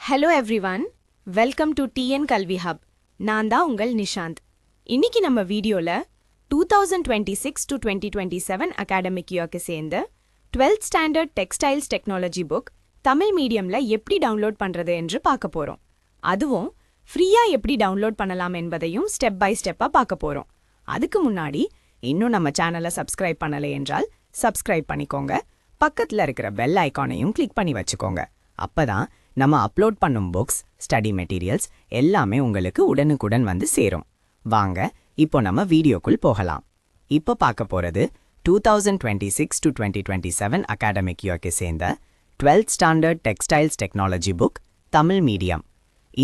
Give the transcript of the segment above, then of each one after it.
Hello everyone, welcome to TN கல்வி hub. நான் தான் உங்கள் நிஷாந்த். இன்னைக்கு நம்ம வீடியோவில் 2026-2027 அகாடமிக் இயர்க்கு சேர்ந்த 12th standard textiles technology book Tamil மீடியமில் எப்படி டவுன்லோட் பண்ணுறது என்று பார்க்க போகிறோம். அதுவும் ஃப்ரீயாக எப்படி டவுன்லோட் பண்ணலாம் என்பதையும் ஸ்டெப் பை ஸ்டெப்பாக பார்க்க போகிறோம். அதுக்கு முன்னாடி இன்னும் நம்ம சேனலை சப்ஸ்கிரைப் பண்ணலை என்றால் சப்ஸ்கிரைப் பண்ணிக்கோங்க. பக்கத்தில் இருக்கிற பெல் ஐக்கானையும் கிளிக் பண்ணி வச்சுக்கோங்க. அப்பதான் நம்ம அப்லோட் பண்ணும் புக்ஸ், ஸ்டடி மெட்டீரியல்ஸ் எல்லாமே உங்களுக்கு உடனுக்குடன் வந்து சேரும். வாங்க இப்போ நம்ம வீடியோக்குள் போகலாம். இப்போ பார்க்க போகிறது 2026-2027 அகாடமிக் இயர்க்கு சேர்ந்த 12th standard textiles technology book Tamil medium.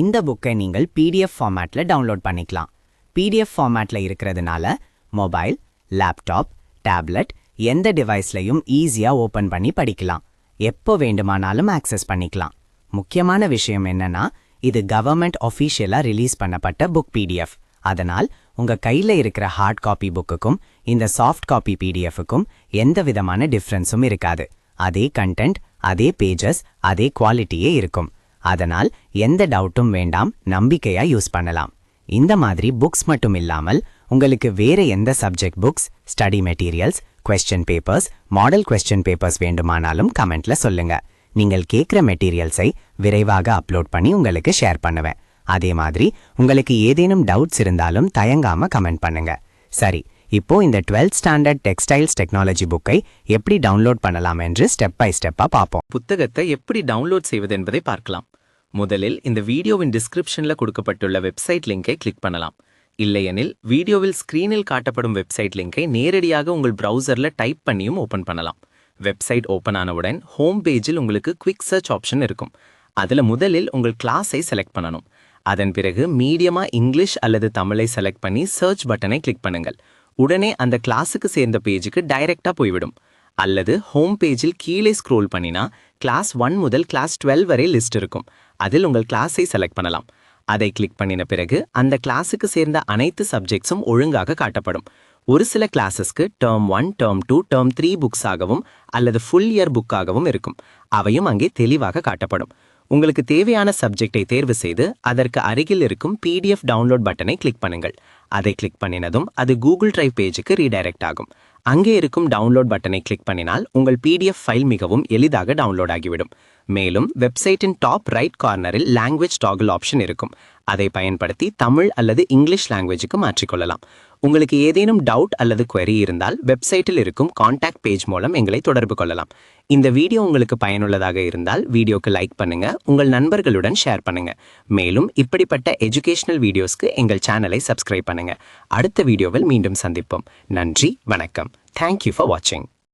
இந்த புக்கை நீங்கள் PDF ஃபார்மேட்டில் டவுன்லோட் பண்ணிக்கலாம். PDF ஃபார்மேட்டில் இருக்கிறதுனால மொபைல், லேப்டாப், டேப்லெட் எந்த டிவைஸ்லையும் ஈஸியாக ஓப்பன் பண்ணி படிக்கலாம். எப்போ வேண்டுமானாலும் ஆக்சஸ் பண்ணிக்கலாம். முக்கியமான விஷயம் என்னன்னா, இது கவர்மெண்ட் ஆஃபீஷியலாக ரிலீஸ் பண்ணப்பட்ட புக் PDF. அதனால் உங்கள் கையில் இருக்கிற ஹார்ட் காப்பி புக்குக்கும் இந்த சாஃப்ட் காப்பி PDFக்கும் எந்த விதமான டிஃப்ரென்ஸும் இருக்காது. அதே கண்டென்ட், அதே பேஜஸ், அதே குவாலிட்டியே இருக்கும். அதனால் எந்த டவுட்டும் வேண்டாம், நம்பிக்கையாக யூஸ் பண்ணலாம். இந்த மாதிரி புக்ஸ் மட்டும் இல்லாமல் உங்களுக்கு வேறு எந்த subject books, study materials, question papers, model question papers வேண்டுமானாலும் கமெண்ட்ல சொல்லுங்க. நீங்கள் கேட்குற மெட்டீரியல்ஸை விரைவாக அப்லோட் பண்ணி உங்களுக்கு ஷேர் பண்ணுவேன். அதே மாதிரி உங்களுக்கு ஏதேனும் டவுட்ஸ் இருந்தாலும் தயங்காம கமெண்ட் பண்ணுங்க. சரி, இப்போ இந்த 12th ஸ்டாண்டர்ட் டெக்ஸ்டைல்ஸ் டெக்னாலஜி புக்கை எப்படி டவுன்லோட் பண்ணலாம் என்று ஸ்டெப் பை ஸ்டெப்பா பார்ப்போம். புத்தகத்தை எப்படி டவுன்லோட் செய்வது என்பதை பார்க்கலாம். முதலில் இந்த வீடியோவின் டிஸ்கிரிப்ஷன்ல கொடுக்கப்பட்டுள்ள வெப்சைட் லிங்கை கிளிக் பண்ணலாம். இல்லையெனில் வீடியோவில் ஸ்கிரீனில் காட்டப்படும் வெப்சைட் லிங்கை நேரடியாக உங்கள் ப்ரௌசர்ல டைப் பண்ணியும் ஓபன் பண்ணலாம். வெப்சைட் ஓபன் ஆனவுடன் ஹோம் பேஜில் உங்களுக்கு குவிக் சர்ச் ஆப்ஷன் இருக்கும். அதில் முதலில் உங்கள் கிளாஸை செலக்ட் பண்ணணும். அதன் பிறகு மீடியமா இங்கிலீஷ் அல்லது தமிழை செலக்ட் பண்ணி சர்ச் பட்டனை கிளிக் பண்ணுங்கள். உடனே அந்த கிளாஸுக்கு சேர்ந்த பேஜுக்கு டைரக்டா போய்விடும். அல்லது ஹோம் பேஜில் கீழே ஸ்க்ரோல் பண்ணினா கிளாஸ் 1 முதல் கிளாஸ் 12 வரை லிஸ்ட் இருக்கும். அதில் உங்கள் கிளாஸை செலக்ட் பண்ணலாம். அதை கிளிக் பண்ணின பிறகு அந்த கிளாஸுக்கு சேர்ந்த அனைத்து சப்ஜெக்ட்ஸும் ஒழுங்காக காட்டப்படும். ஒரு சில கிளாஸஸ்க்கு டேர்ம் 1, டேர்ம் 2, டேர்ம் 3 புக்ஸாகவும் அல்லது ஃபுல் இயர் புக்காகவும் இருக்கும். அவையும் அங்கே தெளிவாக காட்டப்படும். உங்களுக்கு தேவையான சப்ஜெக்டை தேர்வு செய்து அதற்கு அருகில் இருக்கும் PDF டவுன்லோட் பட்டனை கிளிக் பண்ணுங்கள். அதை கிளிக் பண்ணினதும் அது கூகுள் டிரைவ் பேஜுக்கு ரீடைரக்ட் ஆகும். அங்கே இருக்கும் டவுன்லோட் பட்டனை கிளிக் பண்ணினால் உங்கள் PDF ஃபைல் மிகவும் எளிதாக டவுன்லோட் ஆகிவிடும். மேலும் வெப்சைட்டின் டாப் ரைட் கார்னரில் லாங்குவேஜ் டாகிள் ஆப்ஷன் இருக்கும். அதை பயன்படுத்தி தமிழ் அல்லது இங்கிலீஷ் லாங்குவேஜுக்கு மாற்றிக்கொள்ளலாம். உங்களுக்கு ஏதேனும் டவுட் அல்லது query இருந்தால் வெப்சைட்டில் இருக்கும் கான்டாக்ட் பேஜ் மூலம் எங்களை தொடர்பு கொள்ளலாம். இந்த வீடியோ உங்களுக்கு பயனுள்ளதாக இருந்தால் வீடியோக்கு லைக் பண்ணுங்க, உங்கள் நண்பர்களுடன் ஷேர் பண்ணுங்க. மேலும் இப்படிப்பட்ட எஜுகேஷனல் வீடியோஸ்க்கு எங்கள் சேனலை சப்ஸ்கிரைப் பண்ணுங்க. அடுத்த வீடியோவில் மீண்டும் சந்திப்போம். நன்றி, வணக்கம். Thank you for watching.